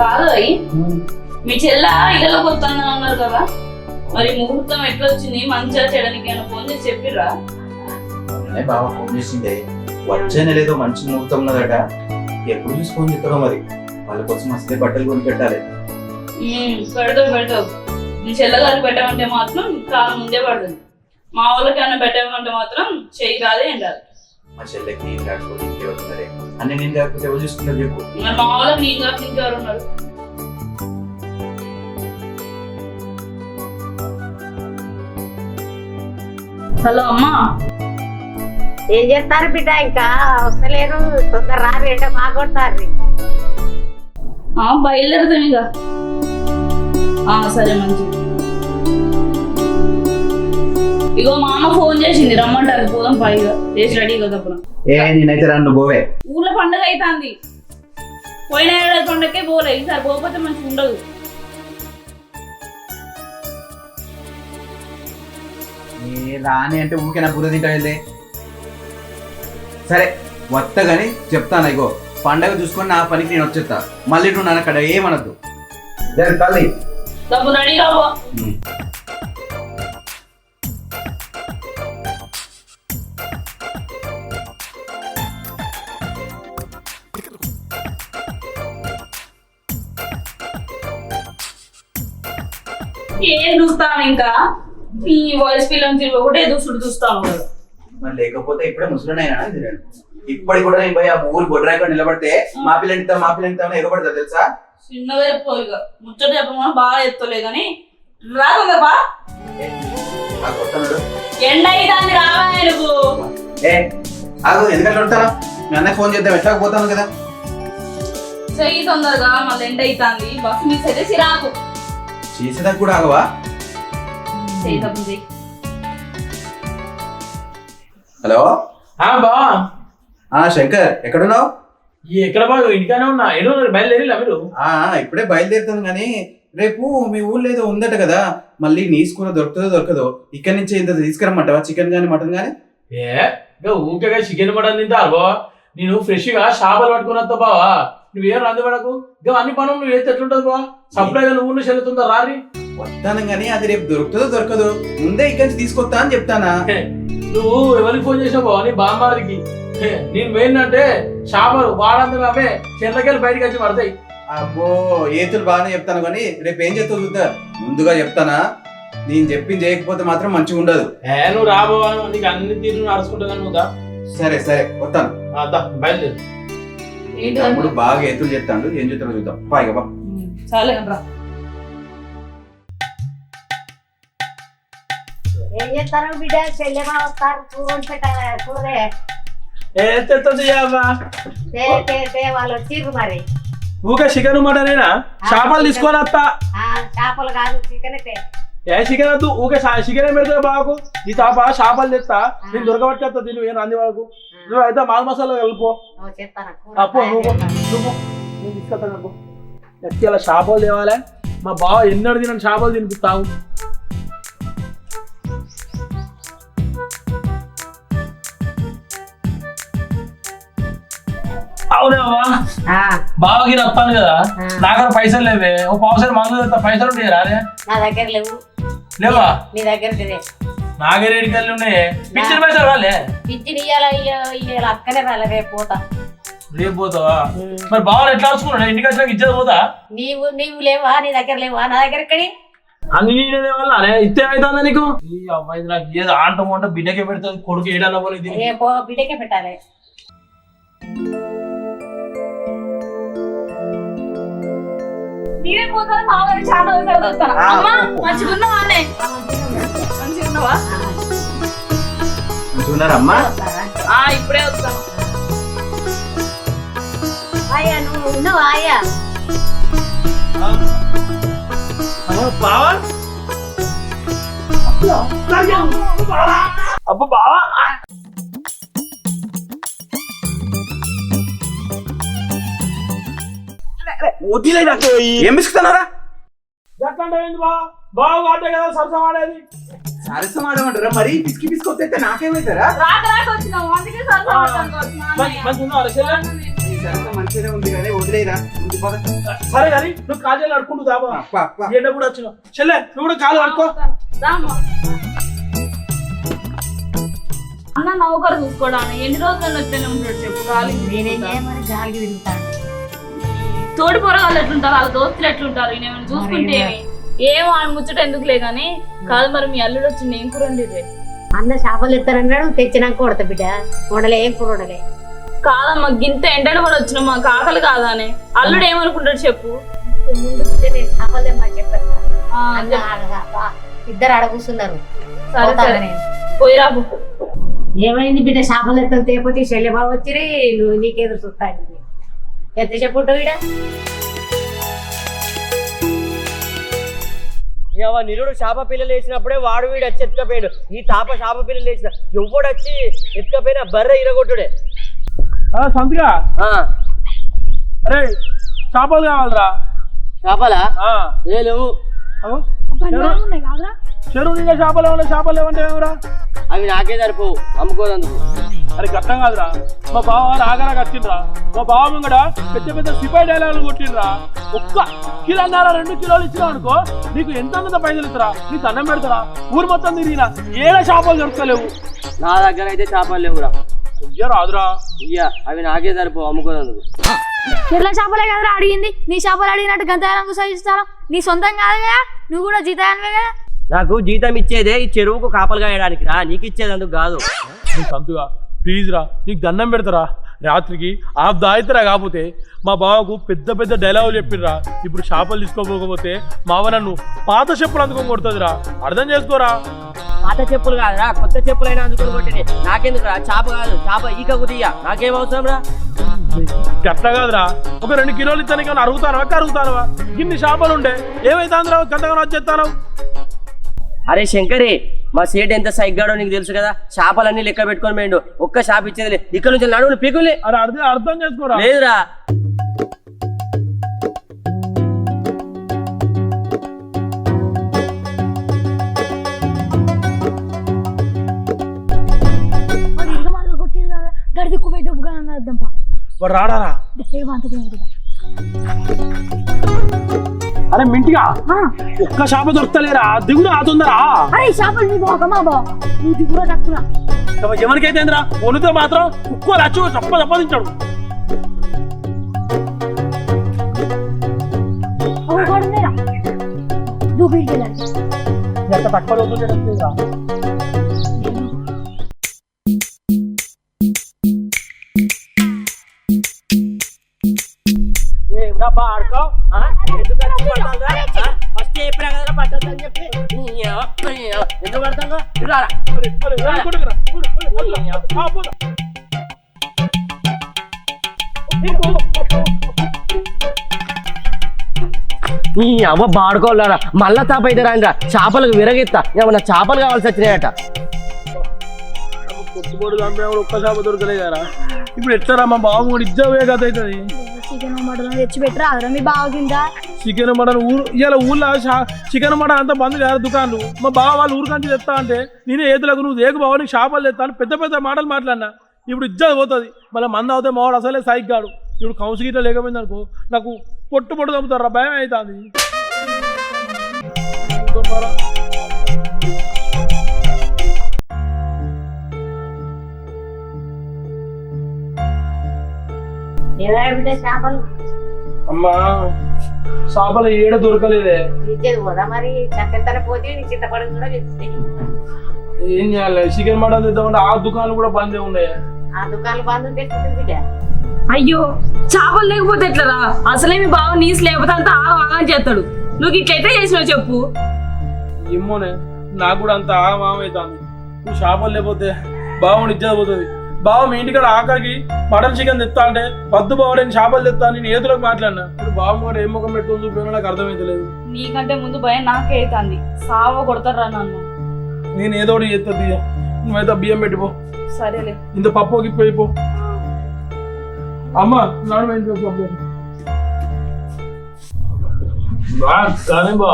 కాదు అయ్యి మీ చెల్ల ఇళ్ళలోకి వస్తాను అన్నారు కదా, మరి ముహూర్తం ఎట్లా వచ్చింది, మంచిగా చెడనికి అని ఫోన్ చేసి చెప్పిర్రా? బాగా ఫోన్ చేసిండే, వచ్చే నెలేదో మంచి ముహూర్తం ఉన్నదట. ఎప్పుడు చూసి ఫోన్ చెప్తారో మరి. వాళ్ళ కోసం అసలే బట్టలు కొని పెట్టాలి. పెడతావు. మీ చెల్లగారికి పెట్టమంటే మాత్రం కాలం ముందే పడుతుంది. మా వాళ్ళకి ఏమైనా పెట్టమంటే మాత్రం చెయ్యి రాదే ఏం రాదు. మా చెల్లెకి నేను కాకపోతే ఇంకెవరున్నారే? అన్నీ నేను కాకపోతే ఎవరు చూసుకుంటారు చెప్పు. మరి మా వాళ్ళకి నేను కాకపోతే ఇంకెవరు ఉన్నారు? హలో అమ్మా, ఏం చేస్తారు బిడ్డ? ఇంకా వస్తలేరు, తొందర రారు, ఏంటో బాగొడతారు. బయలుదేరుతాం ఇక. సరే మంచిది. ఇగో మా అమ్మ ఫోన్ చేసింది, రమ్మంటారు, పోదాం పైగా చేసి రెడీ కదా. నేనైతే రాను, పోవే. ఊళ్ళో పండుగ అవుతుంది, పోయిన ఏడాది పండుగకే పోలే, ఈసారి పోకపోతే మంచిగా ఉండదు. రాని అంటే ఊరికే నా బుర్ర తింటా వెళ్ళే. సరే వస్తా గానీ చెప్తాను, ఇగో పండగ చూసుకొని నా పనికి నేను వచ్చేస్తా. మళ్ళీ నువ్వు నన్ను అక్కడ ఏమనద్దు. తల్లి డబ్బు రెడీ కావా? ఏం చూస్తాం ఇంకా, ఈ వాయిస్ ఫిల్మ్ తిరిగి ఒకటే చూస్తాను కదా. మరి లేకపోతే ఇప్పుడే ముసలినైనా ఇప్పటికి కూడా నేను పోయి ఆ ఊరు బొడ్రాయిగా నిలబడితే మా పిల్లంతా ఎగబడతా తెలుసా? చిన్నగా చెప్పు, ఇక ముచ్చట చెప్పమా, బాగా చెప్తలే కానీ రాకుండా బా. ఎండ అవుతుంది, రావాలి నువ్వు. ఎందుకంటే ఉంటాను, మీ అన్నకి ఫోన్ చేద్దాం, ఎట్లా పోతాను కదా. చెయ్యి తొందరగా, మళ్ళీ ఎండ అవుతుంది, బస్సు మిస్ అయితే సిరాకు. చేసేదాకా కూడా ఆగవా? హలో బా, శంకర్ ఎక్కడున్నావు? ఎక్కడ బాగా ఇంటికానే ఉన్నా. ఏదో బయలుదేరిలా మీరు? ఇప్పుడే బయలుదేరుతాను కానీ రేపు మీ ఊళ్ళో ఏదో ఉందట కదా, మళ్ళీ నీసు కూర దొరకదో ఇక్కడి నుంచి ఇంత తీసుకురమ్మంటావా? చికెన్ గానీ మటన్ గానీ? ఊరికే చికెన్ మటన్ తింటారు బావా. నేను ఫ్రెష్ గా చేపలు పట్టుకుని వస్తా బావా. నువ్వేం రంది పడకు, ఇంకా అన్ని పనులు నువ్వు చేస్తే ఎట్లుంటది బావా. సప్లైగా నువ్వు చెల్లుతుందా రారి? వస్తాను కానీ అది రేపు దొరకదో ముందే ఇక్కడి నుంచి తీసుకొస్తా అని చెప్తానా. నువ్వు ఎవరికి ఫోన్ చేసావు బావా? నీ బామ్మారికి. నేను మెయిన్ అంటే చేపలు వాడంతా అవే చెట్లకెళ్ళి బయటకు వచ్చి పడతాయి. అబ్బో ఏతులు బాగానే చెప్తాను కానీ రేపు ఏం చెప్తావు చూద్దా. ముందుగా చెప్తానా, నేను చెప్పింది చేయకపోతే మాత్రం మంచిగా ఉండదు. నువ్వు రాబోవా, నీకు అన్ని తీరు నడుచుకుంటా నువ్వుదా. సరే వస్తాను, బయలుదేరు. తమ్ముడు బాగా ఏతులు చెప్తాడు, ఏం చెప్తాడో చూద్దాం. బాగా బా. చాలే ఏం చేస్తారు బిడ్డ? చెల్లెమా వస్తారు, కూర పెట్టాలి. కూరే వాళ్ళు వచ్చిర్రు మరి. ఊకే చికెన్ మటనేనా? చేపలు తీసుకొని వస్తా. చేపలు కాదు, చికెన్. చికెన్ వద్దు, ఊకే చికెన్ పెడితే బాగు. ఈ తాప చేపలు తెస్తా, నేను దొరకబట్టుకొస్తా. తిను ఏం రంది వరకు. నువ్వు అయితే మాల్ మసాలా కలిపో. నేను తీసుకొస్తాను. ఎత్తి చేపలు తేవాలి. మా బావ ఎన్నడు తిన చేపలు తినిపిస్తావు. అవునేవా, బావకి వస్తాను కదా, నాకు పైసలు లేవే. ఓ పావుసారి మందు తెస్తా, పైసలు ఉంటాయి రాదే? నా దగ్గర లేవు. లేవా? నీ దగ్గర నాగే రేడికి వెళ్ళి ఉన్నాయి. పిచ్చిన పైసలు రాలే? పిచ్చిన ఇయ్యాల అక్కనే రాలే. రేపు పోతా. రేపు పోతావా? మరి బావలు ఎట్లా ఆడుచుకున్నా? ఇంటికి వచ్చినాక ఇచ్చేది పోతా. నీవు లేవా? నీ దగ్గర లేవా? నా దగ్గర ఎక్కడి అన్ని నేనే వల్ల ఇస్తే అవుతుందా నీకు? ఈ అమ్మాయి నాకు ఏదో ఆంటం అంటే బిడ్డకే పెడుతుంది, కొడుకు ఏడన్నా పోనీ. బిడ్డకే పెట్టాలి. నేనే పోతాను, మామూలు చాలా చదువుతాను. అమ్మా మంచిగా ఉన్నావా? మంచిగా ఉన్నావా? మంచిగున్నారమ్మా? ఇప్పుడే వస్తాను. అయ్యా నువ్వు ఉన్నావా? అయ్యా బావా, అబ్బా బావా, ఏం బిసుకుతున్నారా? బాగా ఆటే కదా సరసం ఆడేది. సరసం ఆడమంటారా? మరి పిసికి వస్తే నాకేమవుతారా? రాక వచ్చినావు, అందుకే మంచిగా సరే మంచిగానే ఉంది కానీ వదిలేరా పద. సరే కానీ నువ్వు కాజాలు ఆడుకుంటూ దాబా అప్ప అప్ప ఎండ కూడా వచ్చినావు చెల్లె నువ్వు కూడా కాలు ఆడుకో. రామ్మా. అన్న నౌకరు చూసుకోవడానికి ఎన్ని రోజులు వచ్చేనే ఉంటాడు చెప్పు గాలి నేనేం చేయమని గాలికి తిరుగుతాను. తోడి పొరగాళ్ళు ఎట్లుంటారు వాళ్ళ దోస్తులు ఎట్లుంటారు నేను చూసుకుంటే ఏమో ఆయన ముచ్చట ఎందుకులే గానీ కాదు మరి మీ అల్లుడు వచ్చింది ఏం కూర వండిర్రే? అన్న చేపలు ఎత్తారన్నాడు తెచ్చినాక కొడతా బిడ్డ. వండలే ఏం కూర వండలే. కాదమ్మా గింత ఎండలు కూడా వచ్చిన మా కాకలు కాదా అని అల్లుడు ఏమనుకుంటాడు చెప్పు. ముందు నేను చేపలు తెమ్మని చెప్పాను. ఆ, ఇద్దరు ఆడ కూర్చున్నారు. సరే సరే పోయి రాబు. ఏమైంది బిడ్డ? చేపలు ఎత్తాను తేపోతే శల్యబాబు వచ్చిరి నువ్వు నీకేదో చూస్తాను. ఎంత చెప్పుంటావు ఈడ? నిరుడు చేప పిల్లలు వేసినప్పుడే వాడు వీడు వచ్చి ఎత్తుకపోయాడు. ఈ తాప చేప పిల్లలు వేసిన ఎవ్వడు వచ్చి ఎత్తుకపోయినా బర్రె ఇరగొట్టుడే. సంతగా అరే చేపలు కావాలరా? చేపలా ఏ లేవు. చెరువు నిండా చేపలు ఏమన్నా చేపలు ఏమంటే ఏమరా? అవి నాకే సరిపోవు అమ్ముకోదందుకు. అరే గట్టం కాదురా, మా బావ రాగారా కట్టిండ్రా. మా బావ ముంగడ పెద్ద పెద్ద సిపాయి డైలాగులు కొట్టిండ్రా. ఒక్క కిలోన్నర 2 కిలోలు ఇచ్చినావు అనుకో నీకు ఎంత పైసలు ఇస్తారా? నీకు అన్నం పెడతారా? ఊరు మొత్తం తిరిగినా ఏడ చేపలు దొరకలేవు. నా దగ్గర అయితే చేపలు లేవురా. అయ్యా రాదురా. ఇయ్యా అవి నాకే సరిపోవు అమ్ముకోదందుకు. చెర్ల చేపలే కదరా అడిగింది. నీ చేపలు అడిగినట్టు గంతయాలను సహిస్తాను. నీ సొంతం కాదు కదా, నువ్వు కూడా జీతానివే కదా. నాకు జీతం ఇచ్చేదే ఈ చెరువుకు కాపలు కాయడానికి రా, నీకు ఇచ్చేది అందుకు కాదు. సంతుగా ప్లీజ్ రా, నీకు దండం పెడతారా. రాత్రికి ఆఫ్ దాయితరా. కాకపోతే మా బావకు పెద్ద పెద్ద డైలాగులు చెప్పిర్రా. ఇప్పుడు చేపలు తీసుకోకపోతే మావ నన్ను పాత చెప్పులు అందుకొని కొడుతుందిరా. అర్థం చేసుకోరా. పాత చెప్పులు కాదురా, కొత్త చెప్పులైనా అందుకొని కొట్టింది. నాకెందుకురా? చేప కాదు, చేప ఈక కుదియ్యా, నాకేం అవసరం రా. గట్ల కాదురా, ఒక 2 కిలోలు ఇస్తానికి ఏమైనా అరుగుతానవా కరుగుతానవా? ఇన్ని చేపలు ఉండే ఏమైతుందిరా? గంటగా వచ్చేస్తాను. అరే శంకరే, మా సేట్ ఎంత సైగ్గాడో నీకు తెలుసు కదా. చేపలన్నీ లెక్క పెట్టుకొని పోయిండు. ఒక్క చేప ఇచ్చేది ఇక్కడ నుంచి నడువులు పీకులే. అరే అర్థం చేసుకోరా. లేదురా. మరి ఇల్లు మార్గ కొట్టింది కదా, గడి దిక్కుపోయి దుబ్బుగా అర్థంపా. వాడు రాడారా? అరే మింటిగా ఒక్క చేప దొరుకుతలేరా? దిగురా తొందరా. అరే చేపలు నీ బాగా మా బా, నువ్వు దిగురా తక్కువ. ఎవరికైతే ఏందిరా, వణితే మాత్రం కుక్కలు అచ్చు సంపాదించాడు. నువ్వు వీడికి వెళ్ళాలి. ఎంత తక్కువ రోజులు ఆడుకో ఫస్ట్ చెప్పినా కదా పట్టద్దని చెప్పి ఎందుకు పడతాను. అవ్వ బాడుకోవాలరా. మళ్ళా తాప అయితే రాండ్రా, చేపలకు విరగిస్తా. ఏమన్నా చేపలు కావాల్సి వచ్చినాయట. కొట్టుబడి ఒక్క చేప దొరకలే కదా. ఇప్పుడు ఎట్లా మా బాబు కూడా ఇజ్జవే కదా అవుతుంది. చికెన్ మటన్ తెచ్చి పెట్టరా అదరా మీ బావ కింద. చికెన్ మటన్ ఇవాళ ఊళ్ళో చికెన్ మటన్ అంతా బంద్ కాదు దుకాణాలు. మా బావ వాళ్ళు ఊరికంచి తెస్తా అంటే నేనే ఏతులకు నువ్వు ఏకు బావ నీకు చేపలు తెస్తాను పెద్ద పెద్ద మాటలు మాట్లాడినా. ఇప్పుడు ఇజ్జత పోతుంది. మళ్ళీ మంద అవుతే మావాడు అసలే సైక్ కాడు. ఇప్పుడు కౌసు గిట్ల లేకపోయింది అనుకో నాకు పొట్టు తమ్ముతారా, భయం అవుతుంది. చేపలు అమ్మా చేపలు ఏడ దొరకలేదే. ఇచ్చేది పోదా మరి? చక్కెర పోతే చింతపడి కూడా వెళ్తుంది. ఏం చేయాలి? చికెన్ మటన్ తెద్దామంటే ఆ దుకాణాలు కూడా బందే ఉన్నాయి. ఆ దుకాణాలు బంద్ ఉంటే అయ్యో చేపలు లేకపోతే ఎట్లరా? అసలే మీ బావ నీసు లేకపోతే అంతా ఆగం చేస్తాడు. నువ్వు ఇట్లయితే చేసినావు చెప్పు. ఏమోనే నాకు కూడా అంత ఆగం అవుతుంది. నువ్వు చేపలు లేకపోతే బావుని ఇజ్జత పోతుంది. బావ మీ ఇంటికాడ ఆఖరికి మటన్ చికెన్ తెస్తా అంటే వద్దు బావ నేను చేపలు తెస్తా నేను ఏతులకు మాట్లాడినా. ఇప్పుడు బావ కూడా ఏం ముఖం పెట్టుకుని చూపినా నాకు అర్థమైతలేదు. నీకంటే ముందు భయం నాకే అవుతుంది. సావ కొడతారా నన్ను. నేను ఏదో ఒకటి చేస్తా తీయ. నువ్వైతే బియ్యం పెట్టిపో. సరేలే. ఇంత పప్పు గిప్పిపో. అమ్మ నాడు పప్పు కానీ బా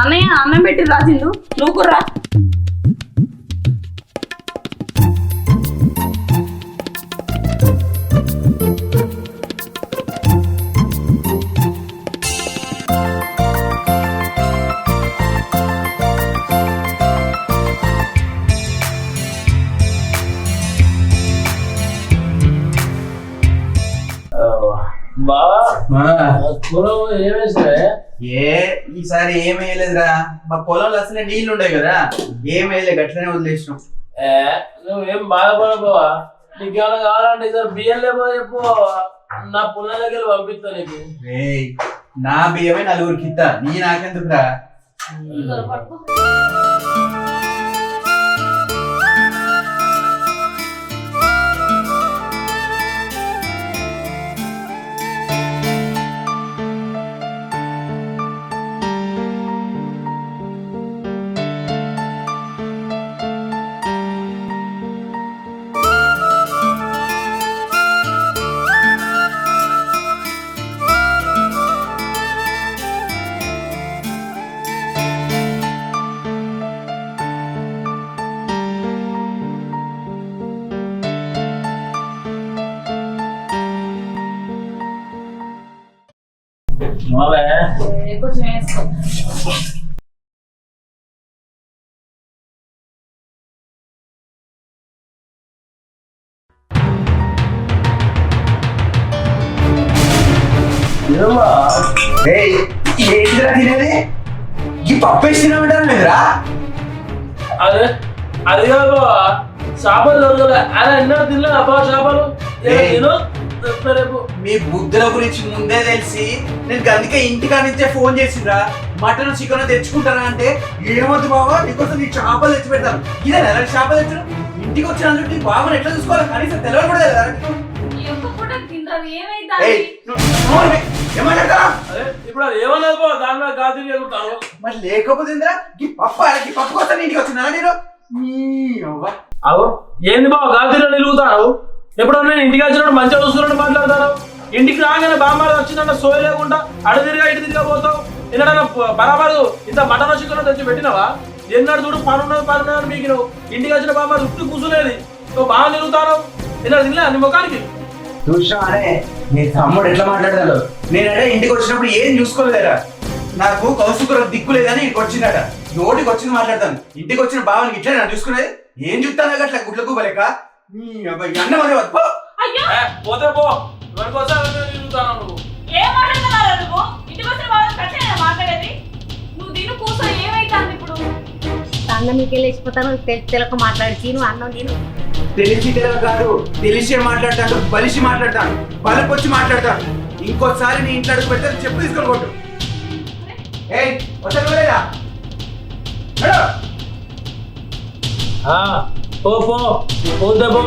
అన్నయ్య అన్నం పెట్టి రాసిండు నువ్వు కూడా రా. బావా మా, పొలం ఏమేసా ఈసారి ఏం వేయలేదురా. మా పొలంలో అసలే నీళ్లు ఉండే కదా, ఏం వేయలే, గట్లనే వదిలేసినాం. నువ్వేం బాధపడపోవా, నీకేమైనా కావాలంటే సార్ బియ్యం లేపో చెప్పు, నా పొలం దగ్గర పంపిస్తా నీకు. రేయ్, నా బియ్యమే నలుగురికి ఇస్తా, నీ నాకెందుకురా? కొంచెం వేసుకో. రేయ్, ఏంటిరా తినేది? ఈ పప్పు వేసి తినమంటారా మీరా? అదే అది కాదు బావా, చేపలు దొరకలే. అలా ఎన్నో తినలేదు అబ్బా చేపలు. నేను రేపు మీ బుద్ధుల గురించి ముందే తెలిసి నేను అందుకే ఇంటికాడ నుంచే ఫోన్ చేసిండ్రా. మటన్ చికెన్ తెచ్చుకుంటారా అంటే, ఏమొద్దు బాబా, నీకోసం నీ చేపలు తెచ్చి పెడతాను. ఇదే నెల చేపలు తెచ్చాను. ఇంటికి వచ్చిన నీ బాబుని ఎట్లా చూసుకోవాలి కనీసం తెలియదు కూడా తెలియదా? ఈ ఒక్క పూట తింటారు ఏమైందా? ఏయ్, ఏమంటారా? అదే ఇప్పుడు అది ఏమన్నది బావ, దాని మీద గాజులు ఎగురుతాను. మరి లేకపోతే ఏందిరా? ఈ పప్పు కోసం ఇంటికి వచ్చిందా నేను? అవు ఏంది బావ గాజులో నిలుగుతాను? ఎప్పుడన్నా నేను ఇంటికి వచ్చినప్పుడు మంచిగా చూసుకున్నట్టు మాట్లాడతాను. ఇంటికి రాగానే బామ్మారి వచ్చిందంటే సోయ లేకుండా అడు తిరిగా ఇటు తిరిగా పోతావు. ఎన్నడన్నా బరాబరు ఇంత మటన్ చికెన్ తెచ్చి పెట్టినావా? ఎన్నడు చూడు పనున్నది మీకు నువ్వు ఇంటికి వచ్చిన బామ్మారి ఉట్టు కూర్చునేది. నువ్వు బాగా నిలుగుతాను. ఎన్నడు తినలే నీ ముఖానికి? చూసినావానే నీ తమ్ముడు ఎట్లా మాట్లాడతాడు? నేనంటే ఇంటికి వచ్చినప్పుడు ఏం చూసుకోలేదా? నాకు కౌసుకు దిక్కు లేదని ఇంటికి వచ్చిందట. నోటికి వచ్చింది మాట్లాడతాను. ఇంటికి వచ్చిన బావనికి ఇట్లా నేను చూసుకునేది ఏం చూస్తాను అట్లా గుడ్లకు పోలేక అన్నం అనే పో. అయ్యో పోతే పో, ఎవరికోసం నిలుగుతాను నువ్వు. ఏం మాట్లాడుతున్నారా నువ్వు? ఇంటికి వచ్చిన వాళ్ళని కట్టేనా మాట్లాడేది? నువ్వు తిను కూర్చో, ఏమైతుంది ఇప్పుడు? అన్నం మీకు వెళ్ళిపోతాను తెలుగు మాట్లాడి తిను అన్నం తిను. తెలిసి తెలియదు కాదు, తెలిసే మాట్లాడతాను, బలిసి మాట్లాడతాను, బలపొచ్చి మాట్లాడతాను. ఇంకోసారి నీ ఇంట్లో అడుగు పెడితే చెప్పు తీసుకొని కొట్టు. ఏయ్, వస్తాను లేదా? పో పో పోతే పో,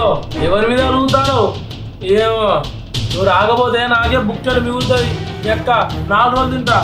ఎవరి మీద అడుగుతాను? ఏమో నువ్వు రాకపోతే నాకే బుక్చడు మిగులుతుంది. ఎక్క 4 రోజులు తింటా.